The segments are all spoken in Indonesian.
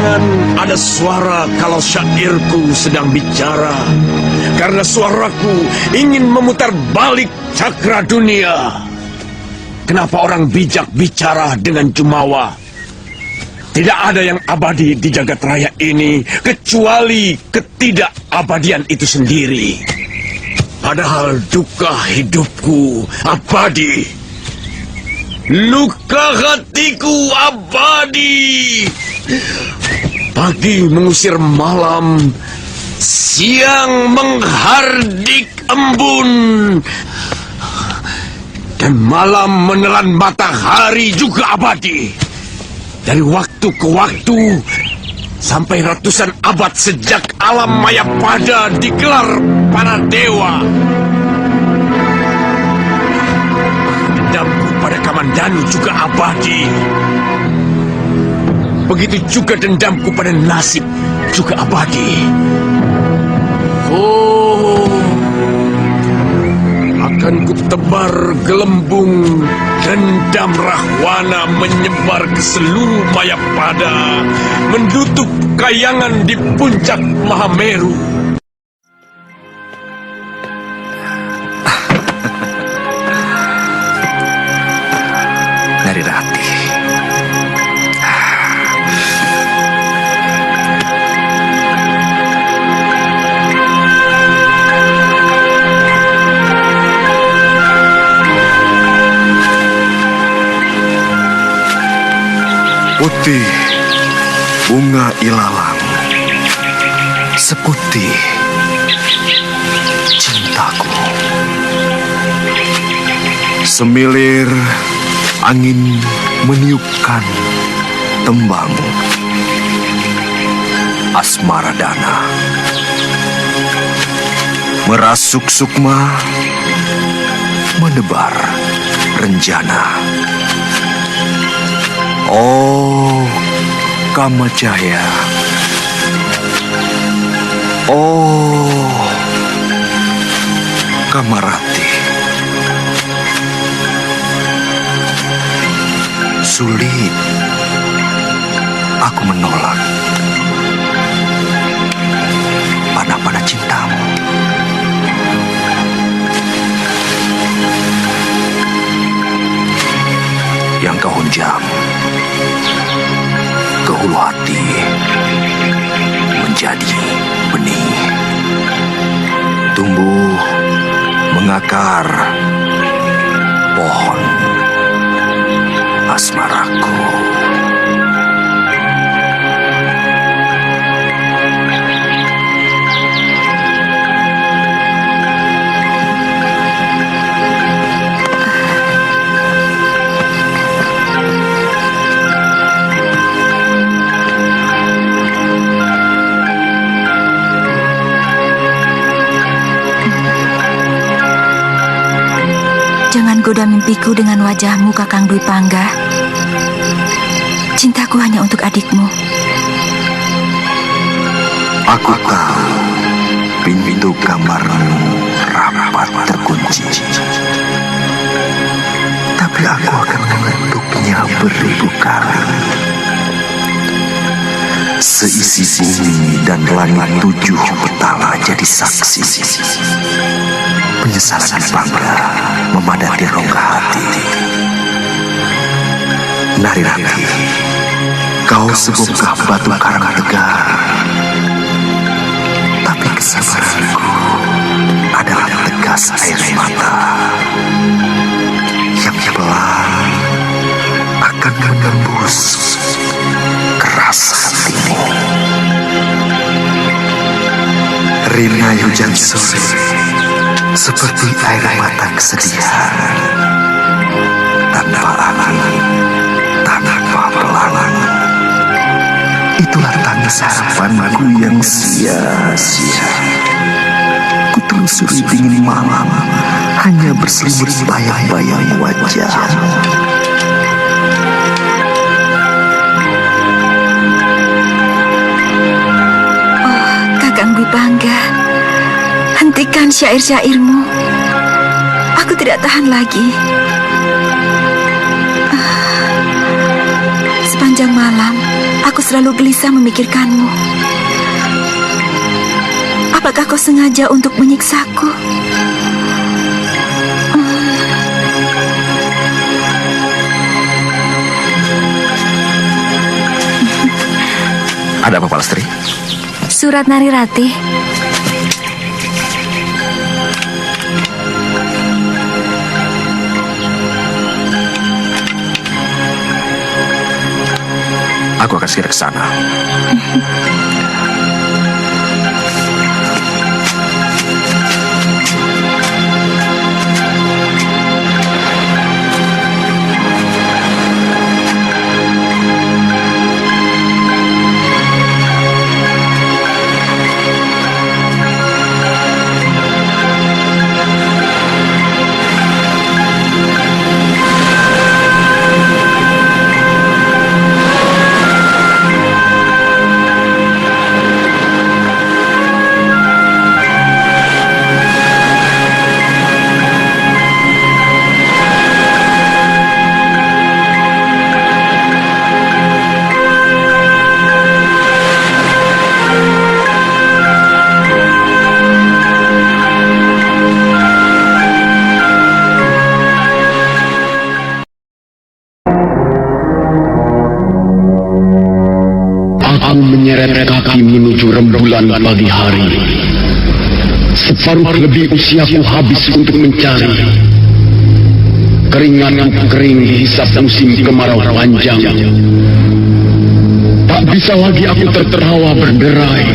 Jangan ada suara kalau syairku sedang bicara, karena suaraku ingin memutar balik cakra dunia. Kenapa orang bijak bicara dengan jumawa? Tidak ada yang abadi di jagat raya ini kecuali ketidakabadian itu sendiri. Padahal duka hidupku abadi, luka hatiku abadi. Pagi mengusir malam, siang menghardik embun, dan malam menelan matahari juga abadi. Dari waktu ke waktu, sampai ratusan abad sejak alam Mayapada digelar para dewa. Dendamku pada Kamandanu juga abadi. Begitu juga dendamku pada nasib juga abadi. Oh, akan kutebar gelembung dendam Rahwana menyebar ke seluruh Mayapada, menutup kayangan di puncak Mahameru. Narirati, putih bunga ilalang, seputih cintaku. Semilir angin meniupkan tembang asmara dana, merasuk sukma, menebar renjana. Oh, Kamajaya. Oh, Kamarati. Sulit aku menolak panah-panah cintamu. Yang kau hunjam ke hulu hati menjadi benih, tumbuh mengakar pohon asmaraku. Jangan goda mimpiku dengan wajahmu, Kakang Dwi Pangga. Cintaku hanya untuk adikmu. Aku tahu pintu kamarmu rapat terkunci, tapi aku akan mengetuknya beribu kali. Seisi bumi dan langit 7 petala jadi saksi. Penyesalan bangga memadati rongga hati. Narirati, kau sebongkah batu karang tegar, tapi kesabaranku adalah tegas air mata yang pelan akan menembus keras hatimu. Rina hujan sore seperti air mata kesedihan, tanpa angin, tanpa pelangi. Itulah tangis harapanku yang sia-sia. Kutelusuri dingin malam, hanya berselimut bayang-bayang wajahmu. Oh, Kakang Dwi Pangga, hentikan syair-syairmu. Aku tidak tahan lagi. Sepanjang malam, aku selalu gelisah memikirkanmu. Apakah kau sengaja untuk menyiksaku? Ada apa, Palastri? Surat Nari Ratih. Aku akan segera ke sana. Aku menyeret kaki menuju rembulan pagi hari. Separuh lebih usiaku habis untuk mencari. Keringatku kering dihisap musim kemarau panjang. Tak bisa lagi aku tertawa berderai.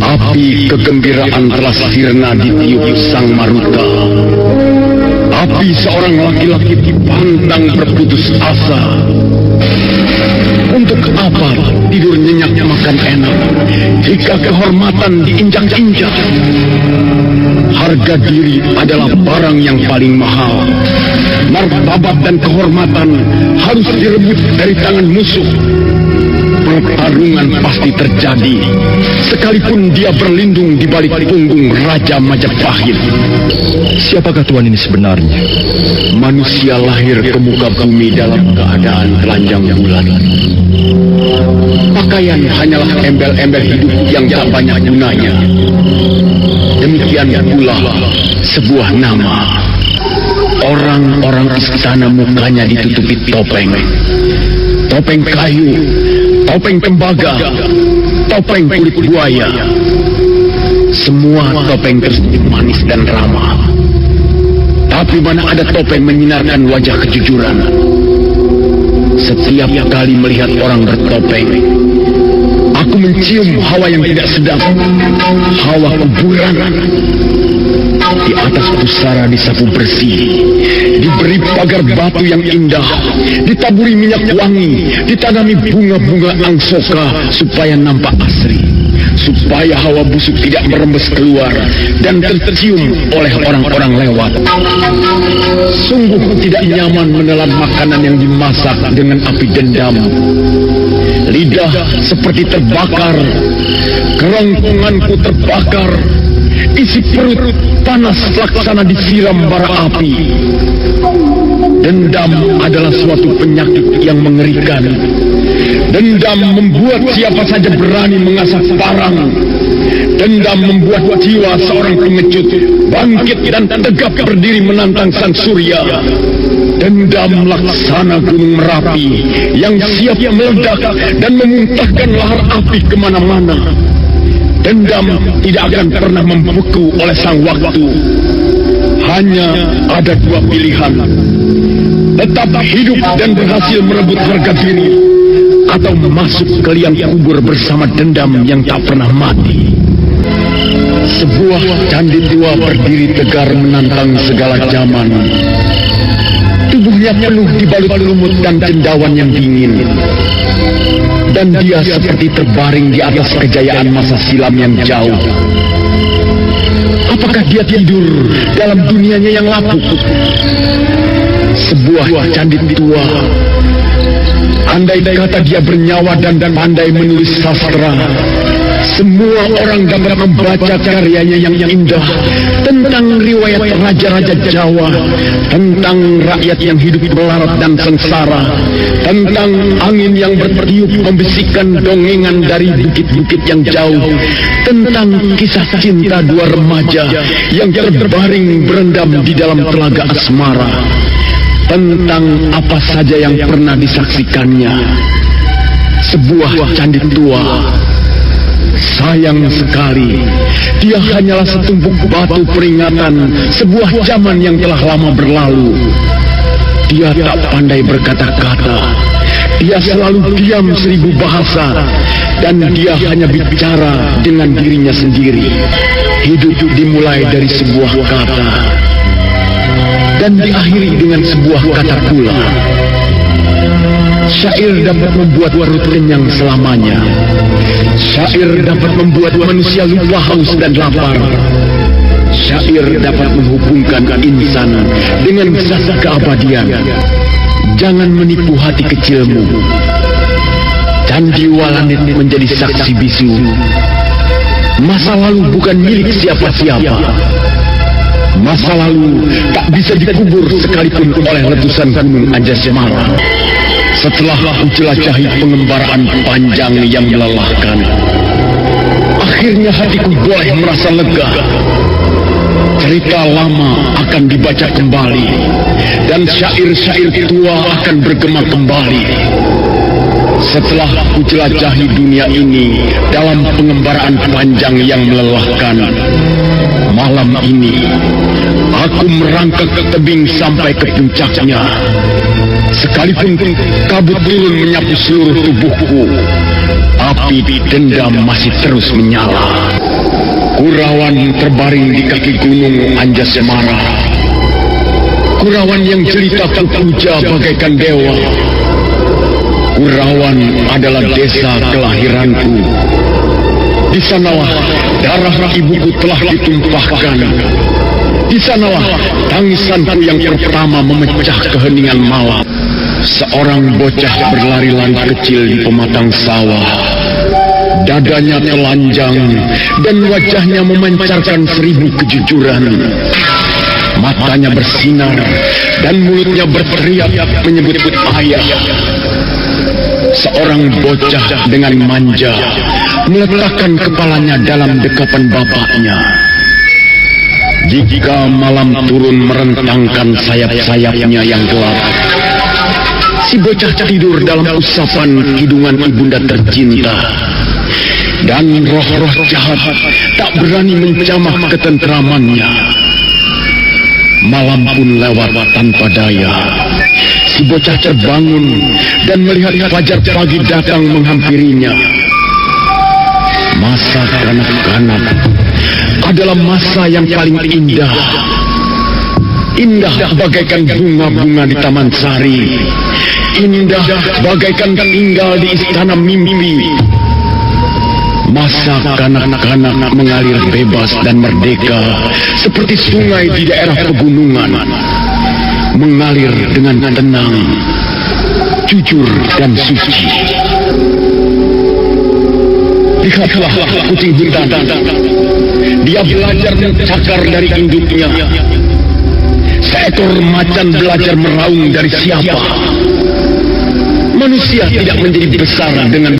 Api kegembiraan telah sirna ditiup sang maruta. Api seorang laki-laki pantang berputus asa. Untuk apa tidur nyenyak makan enak jika kehormatan diinjak-injak? Harga diri adalah barang yang paling mahal. Martabat dan kehormatan harus direbut dari tangan musuh. Pertarungan pasti terjadi, sekalipun dia berlindung di balik punggung Raja Majapahit. Siapakah tuan ini sebenarnya? Manusia lahir ke muka bumi dalam keadaan telanjang bulan. Pakaian hanyalah embel-embel hidup yang tak banyak gunanya. Demikian pula sebuah nama. Orang-orang istana mukanya ditutupi topeng. Topeng kayu, topeng tembaga, topeng kulit buaya. Semua topeng tersebut manis dan ramah. Tapi mana ada topeng menyinarkan wajah kejujuran. Setiap kali melihat orang bertopeng, aku mencium hawa yang tidak sedap, hawa kuburan. Di atas pusara disapu bersih, diberi pagar batu yang indah, ditaburi minyak wangi, ditanami bunga-bunga angsoka supaya nampak asri, supaya hawa busuk tidak merembes keluar dan tercium oleh orang-orang lewat. Sungguh tidak nyaman menelan makanan yang dimasak dengan api dendam. Lidah seperti terbakar, kerongkonganku terbakar, isi perut panas laksana disiram bara api. Dendam adalah suatu penyakit yang mengerikan. Dendam membuat siapa saja berani mengasah parang. Dendam membuat jiwa seorang pengecut bangkit dan tegap berdiri menantang sang surya. Dendam laksana gunung Merapi yang siap meledak dan memuntahkan lahar api kemana-mana. Dendam tidak akan pernah membeku oleh sang waktu. Hanya ada dua pilihan: tetap hidup dan berhasil merebut harga diri, atau masuk ke liang kubur bersama dendam yang tak pernah mati. Sebuah candi tua berdiri tegar menantang segala zaman. Tubuhnya penuh dibalut lumut dan cendawan yang dingin. Dan dia seperti terbaring di atas kejayaan masa silam yang jauh. Apakah dia tidur dalam dunianya yang lapuk? Sebuah candi tua. Andai kata dia bernyawa dan pandai menulis sastra, Semua orang dapat membaca karyanya yang indah tentang riwayat raja-raja Jawa, tentang rakyat yang hidup melarat dan sengsara, tentang angin yang bertiup membisikkan dongengan dari bukit-bukit yang jauh, tentang kisah cinta dua remaja yang terbaring berendam di dalam telaga asmara, tentang apa saja yang pernah disaksikannya. Sebuah candi tua. Sayang sekali, dia hanyalah setumpuk batu peringatan sebuah zaman yang telah lama berlalu. Dia tak pandai berkata-kata. Dia selalu diam 1000 bahasa. Dan dia hanya bicara dengan dirinya sendiri. Hidup dimulai dari sebuah kata dan diakhiri dengan sebuah kata pula. Syair dapat membuat perut kenyang selamanya. Syair dapat membuat manusia lupa haus dan lapar. Syair dapat menghubungkan insan dengan zat keabadian. Jangan menipu hati kecilmu. Candi Walanit menjadi saksi bisu. Masa lalu bukan milik siapa-siapa. Masa lalu tak bisa dikubur sekalipun oleh letusan gunung Anjasemara. Setelah aku jelajahi pengembaraan panjang yang melelahkan, akhirnya hatiku boleh merasa lega. Cerita lama akan dibaca kembali, dan syair-syair tua akan bergema kembali. Setelah aku jelajahi dunia ini dalam pengembaraan panjang yang melelahkan, malam ini aku merangkak ke tebing sampai ke puncaknya. Sekalipun kabut turun menyapu seluruh tubuhku, api dendam masih terus menyala. Kurawan terbaring di kaki gunung Anjasemara. Kurawan yang jelita kupuja bagaikan dewa. Kurawan adalah desa kelahiranku. Di sanalah darah ibuku telah ditumpahkan. Di sanalah tangisanku yang pertama memecah keheningan malam. Seorang bocah berlari-lari kecil di pematang sawah. Dadanya telanjang dan wajahnya memancarkan 1000 kejujuran. Matanya bersinar dan mulutnya berteriak menyebut ayah. Seorang bocah dengan manja meletakkan kepalanya dalam dekapan bapaknya. Jika malam turun merentangkan sayap-sayapnya yang gelap, si bocah tidur dalam usapan hidungan ibunda tercinta. Dan roh-roh jahat tak berani menjamah ketentramannya. Malam pun lewat tanpa daya. Si bocah terbangun dan melihat fajar pagi datang menghampirinya. Masa kanak-kanak adalah masa yang paling indah. Indah bagaikan bunga-bunga di taman sari. Indah bagaikan tinggal di istana mimpi. Masa kanak-kanak mengalir bebas dan merdeka seperti sungai di daerah pegunungan. Mengalir dengan tenang, jujur dan suci. Lihatlah kucing hutan. Dia belajar mencakar dari induknya. Seekor macan belajar meraung dari siapa. Manusia tidak menjadi besar dengan